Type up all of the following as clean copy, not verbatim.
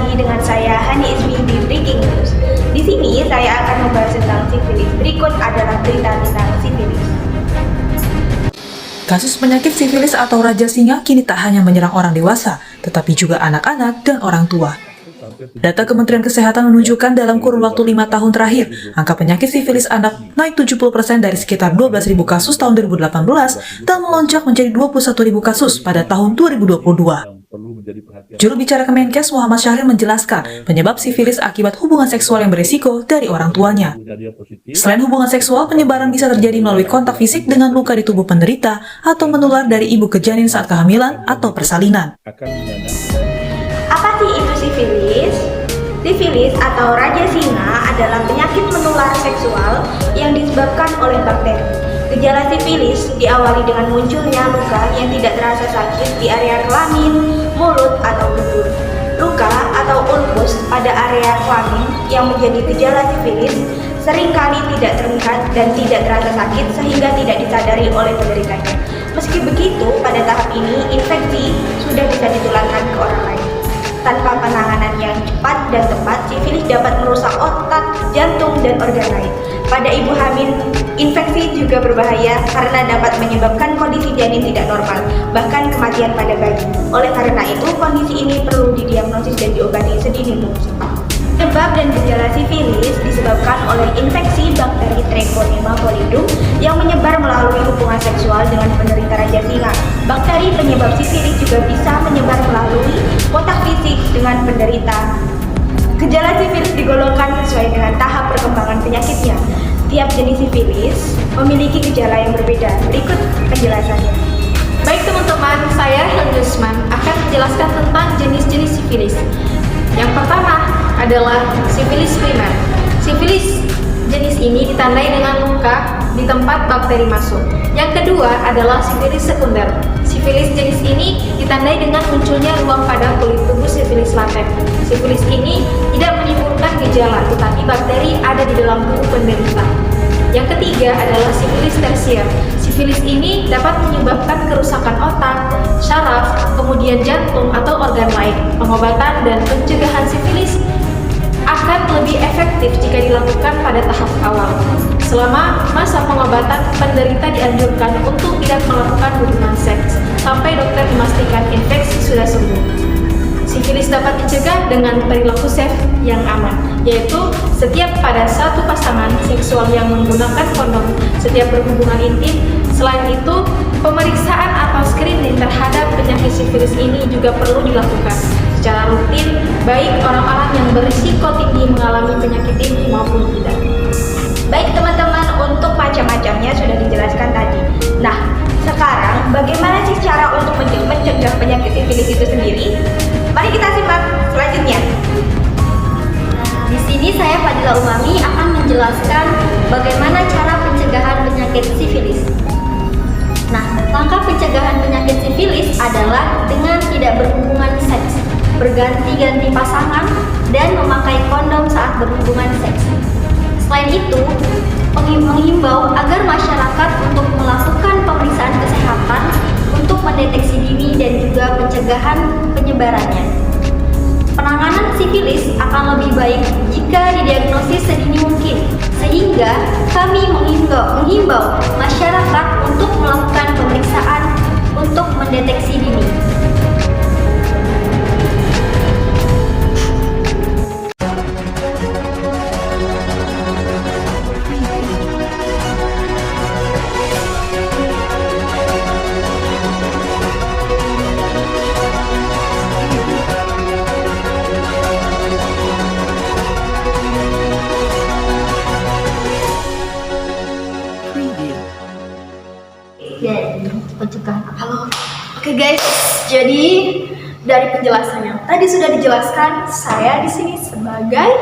lagi dengan saya Hani Ismi di Breaking News. Di sini saya akan membahas tentang sifilis. Berikut adalah berita tentang sifilis. Kasus penyakit sifilis atau Raja Singa kini tak hanya menyerang orang dewasa, tetapi juga anak-anak dan orang tua. Data Kementerian Kesehatan menunjukkan dalam kurun waktu 5 tahun terakhir, angka penyakit sifilis anak naik 70% dari sekitar 12.000 kasus tahun 2018 dan melonjak menjadi 21.000 kasus pada tahun 2022. Juru bicara Kemenkes Muhammad Syahril menjelaskan penyebab sifilis akibat hubungan seksual yang berisiko dari orang tuanya. Selain hubungan seksual, penyebaran bisa terjadi melalui kontak fisik dengan luka di tubuh penderita atau menular dari ibu ke janin saat kehamilan atau persalinan. Apa sih itu sifilis? Sifilis atau Raja Singa adalah penyakit menular seksual yang disebabkan oleh bakteri. Gejala sifilis diawali dengan munculnya luka yang tidak terasa sakit di area kelamin, mulut, atau dubur. Luka atau ulkus pada area kelamin yang menjadi gejala sifilis seringkali tidak terlihat dan tidak terasa sakit sehingga tidak disadari oleh penderitanya. Meski begitu, pada tahap ini infeksi sudah bisa ditularkan ke orang lain. Tanpa penanganan yang cepat dan tepat, sifilis dapat merusak otak, jantung, dan organ lain. Pada ibu hamil, infeksi juga berbahaya karena dapat menyebabkan kondisi janin tidak normal, bahkan kematian pada bayi. Oleh karena itu, kondisi ini perlu didiagnosis dan diobati sedini mungkin. Sebab dan gejala sifilis disebabkan oleh infeksi bakteri Treponema pallidum yang menyebar melalui hubungan seksual dengan penderita Raja Singa. Bakteri penyebab sifilis juga bisa menyebar melalui kontak fisik dengan penderita. Gejala sifilis digolongkan sesuai dengan tahap perkembangan penyakitnya. Tiap jenis sifilis memiliki gejala yang berbeda. Berikut penjelasannya. Baik teman-teman, saya Helmi Usman akan menjelaskan tentang jenis-jenis sifilis. Yang pertama adalah sifilis primer. Sifilis jenis ini ditandai dengan luka di tempat bakteri masuk. Yang kedua adalah sifilis sekunder. Sifilis jenis ini ditandai dengan munculnya ruam pada kulit tubuh sifilis laten. Sifilis ini tidak menimbulkan gejala, tetapi bakteri ada di dalam tubuh penderita. Yang ketiga adalah sifilis tersier. Sifilis ini dapat menyebabkan kerusakan otak, syaraf, kemudian jantung atau organ lain. Pengobatan dan pencegahan sifilis akan lebih efektif jika dilakukan pada tahap awal. Selama masa pengobatan, penderita dianjurkan untuk tidak melakukan hubungan seks sampai dokter memastikan infeksi sudah sembuh. Sifilis dapat dicegah dengan perilaku safe yang aman, yaitu setiap pada satu pasangan seksual yang menggunakan kondom setiap berhubungan intim. Selain itu, pemeriksaan atau screening terhadap penyakit sifilis ini juga perlu dilakukan secara rutin, baik orang-orang yang berisiko tinggi mengalami penyakit ini maupun tidak. Baik teman-teman, untuk macam-macamnya sudah dijelaskan tadi. Nah, sekarang bagaimana sih cara untuk mencegah penyakit sifilis itu sendiri? Mari kita simak selanjutnya. Di sini saya Fadila Umami akan menjelaskan bagaimana cara pencegahan penyakit sifilis. Nah, langkah pencegahan penyakit sifilis adalah dengan tidak berhubungan seks, berganti-ganti pasangan, dan memakai kondom saat berhubungan seks. Selain itu, menghimbau agar masyarakat untuk melakukan pemeriksaan kesehatan untuk mendeteksi dini dan juga pencegahan penyebarannya. Penanganan sifilis akan lebih baik jika didiagnosis sedini mungkin, sehingga kami menghimbau masyarakat untuk melakukan pemeriksaan untuk mendeteksi dini. Dan pencegahan. Halo, oke guys. Jadi dari penjelasan yang tadi sudah dijelaskan, saya di sini sebagai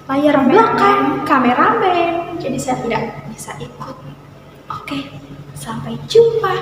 layar belakang kameramen. Jadi saya tidak bisa ikut. Oke, sampai jumpa.